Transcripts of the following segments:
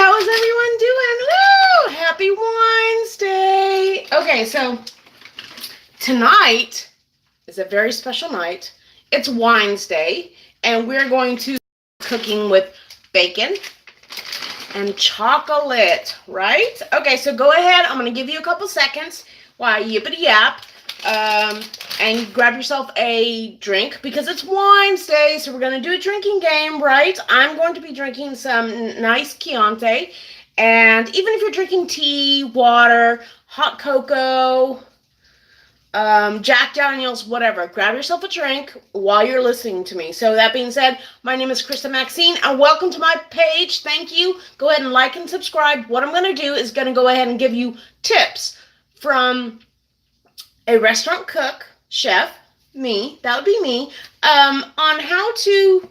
How is everyone doing? Woo! Happy Wednesday. Okay, so tonight is a very special night. It's Wednesday, and we're going to cooking with bacon and chocolate, right? Okay, so go ahead. I'm going to give you a couple seconds while I yippity yap. And grab yourself a drink because it's Wednesday, so we're going to do a drinking game, right? I'm going to be drinking some nice Chianti, and even if you're drinking tea, water, hot cocoa, Jack Daniels, whatever, grab yourself a drink while you're listening to me. So that being said, my name is Krista Maxine, and welcome to my page. Thank you. Go ahead and like and subscribe. What I'm going to do is going to go ahead and give you tips from a restaurant cook, chef, me, that would be me, on how to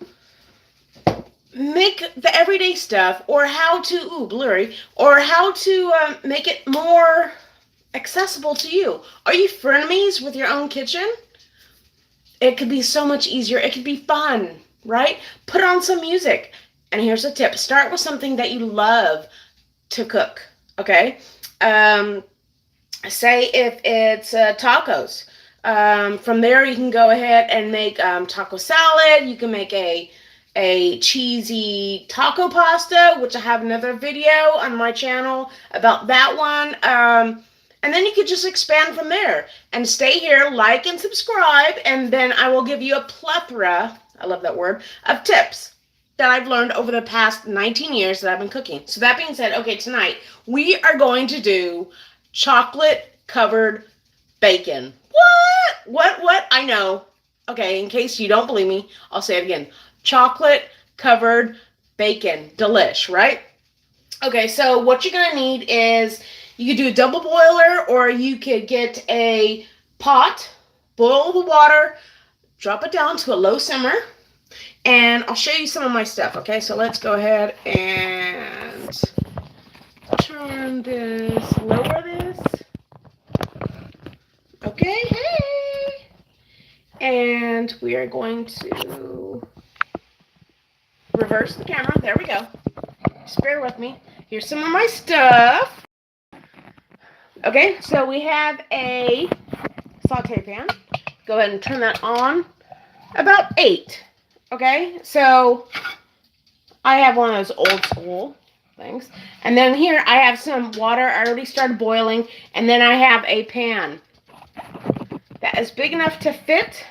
make the everyday stuff, or how to, blurry, or how to make it more accessible to you. Are you frenemies with your own kitchen? It could be so much easier. It could be fun, right? Put on some music. And here's a tip. Start with something that you love to cook, okay? Say if it's tacos. From there, you can go ahead and make taco salad. You can make a cheesy taco pasta, which I have another video on my channel about that one. And then you could just expand from there. And stay here, like and subscribe, and then I will give you a plethora, I love that word, of tips that I've learned over the past 19 years that I've been cooking. So that being said, okay, tonight we are going to do chocolate-covered bacon. What? I know. Okay, in case you don't believe me, I'll say it again. Chocolate-covered bacon. Delish, right? Okay, so what you're going to need is, you could do a double boiler, or you could get a pot, boil the water, drop it down to a low simmer, and I'll show you some of my stuff, okay? So let's go ahead and turn this, lower this. Okay, hey! And we are going to reverse the camera. There we go. Just bear with me. Here's some of my stuff. Okay, so we have a saute pan. Go ahead and turn that on. About 8. Okay, so I have one of those old school things. And then here I have some water. I already started boiling. And then I have a pan that is big enough to fit.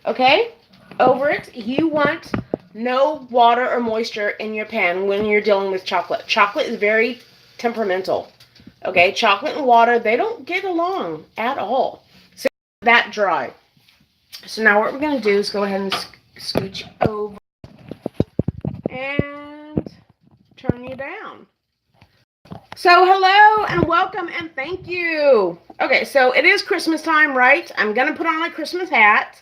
Okay, over it. You want no water or moisture in your pan when you're dealing with chocolate. Chocolate is very temperamental. Okay, chocolate and water, they don't get along at all. So that dry. So now what we're going to do is go ahead and scooch over and turn you down. So hello and welcome and thank you. Okay, so it is Christmas time, right? I'm going to put on a Christmas hat.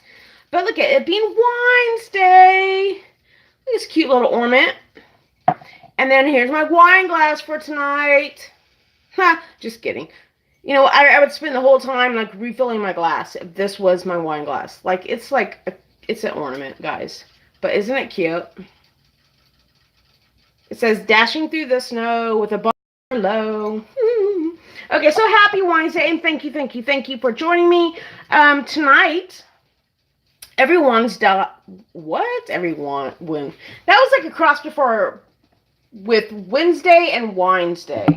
But look at it being Wednesday. Look at this cute little ornament. And then here's my wine glass for tonight. Just kidding. You know, I would spend the whole time like refilling my glass if this was my wine glass. Like it's an ornament, guys. But isn't it cute? It says dashing through the snow with a bar low. Okay, so happy Wednesday and thank you for joining me tonight. Everyone's what? Everyone when that was like a cross before with Wednesday and Wednesday.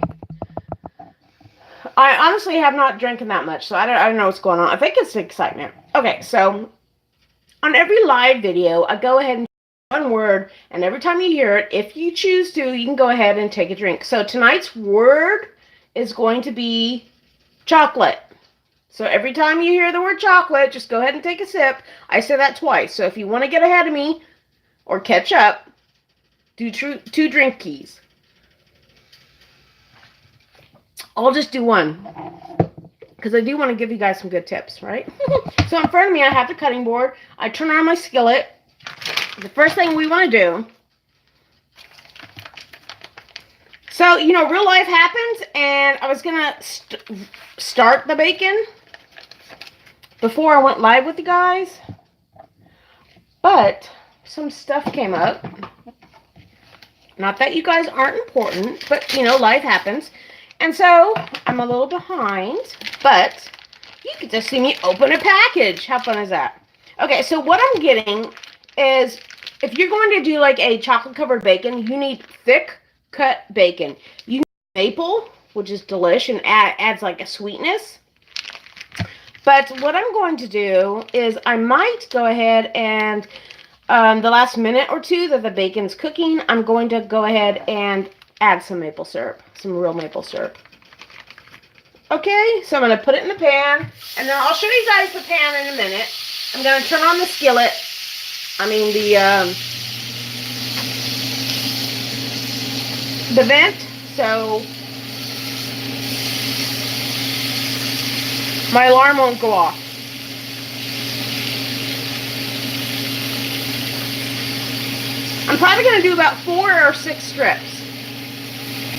I honestly have not drinking that much, so I don't know what's going on. I think it's excitement. Okay, so on every live video, I go ahead and one word, and every time you hear it, if you choose to, you can go ahead and take a drink. So tonight's word is going to be chocolate. So every time you hear the word chocolate, just go ahead and take a sip. I say that twice. So if you want to get ahead of me or catch up, do two drink keys. I'll just do one because I do want to give you guys some good tips, right? So in front of me, I have the cutting board. I turn on my skillet. The first thing we want to do, so, you know, real life happens, and I was going to start the bacon before I went live with you guys, but some stuff came up, Not that you guys aren't important, but you know, life happens. And so I'm a little behind, but you can just see me open a package. How fun is that? Okay, so what I'm getting is if you're going to do like a chocolate covered bacon, you need thick cut bacon. You need maple, which is delish and adds like a sweetness. But what I'm going to do is I might go ahead and the last minute or two that the bacon's cooking, I'm going to go ahead and add some maple syrup, some real maple syrup. Okay, so I'm going to put it in the pan, and then I'll show you guys the pan in a minute. I'm going to turn on the skillet, the vent, so my alarm won't go off. I'm probably going to do about 4 or 6 strips.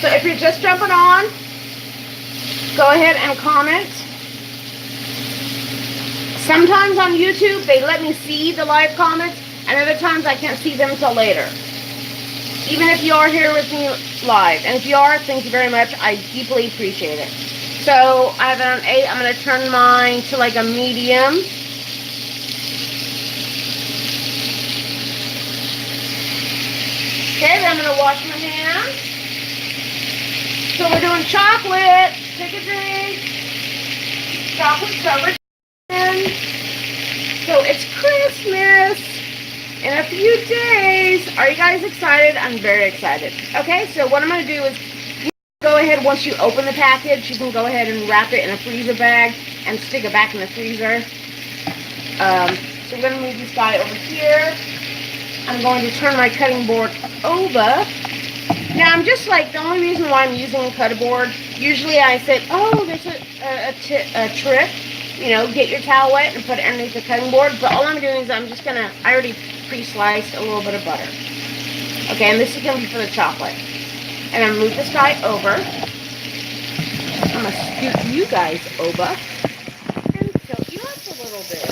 So if you're just jumping on, go ahead and comment. Sometimes on YouTube, they let me see the live comments, and other times I can't see them until later. Even if you are here with me live. And if you are, thank you very much. I deeply appreciate it. So I have it on 8. I'm going to turn mine to like a medium. Okay, then I'm going to wash my hands. So we're doing chocolate. Take a drink. Chocolate covered. So it's Christmas in a few days. Are you guys excited? I'm very excited. Okay, so what I'm going to do is go ahead, once you open the package, you can go ahead and wrap it in a freezer bag and stick it back in the freezer. So we're going to move this guy over here. I'm going to turn my cutting board over. Now, I'm just like, the only reason why I'm using a cutting board, usually I said, oh, there's a trick. You know, get your towel wet and put it underneath the cutting board. But all I'm doing is I already pre-sliced a little bit of butter. Okay, and this is going to be for the chocolate. And I'm going to move this guy over. I'm going to scoot you guys over. And tilt you up a little bit.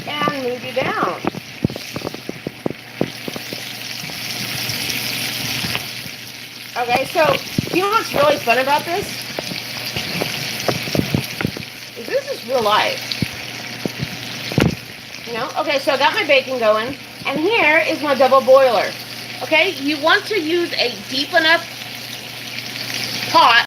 And move you down. Okay, so you know what's really fun about this? This is real life. You know? Okay, so I got my bacon going. And here is my double boiler. Okay, you want to use a deep enough pot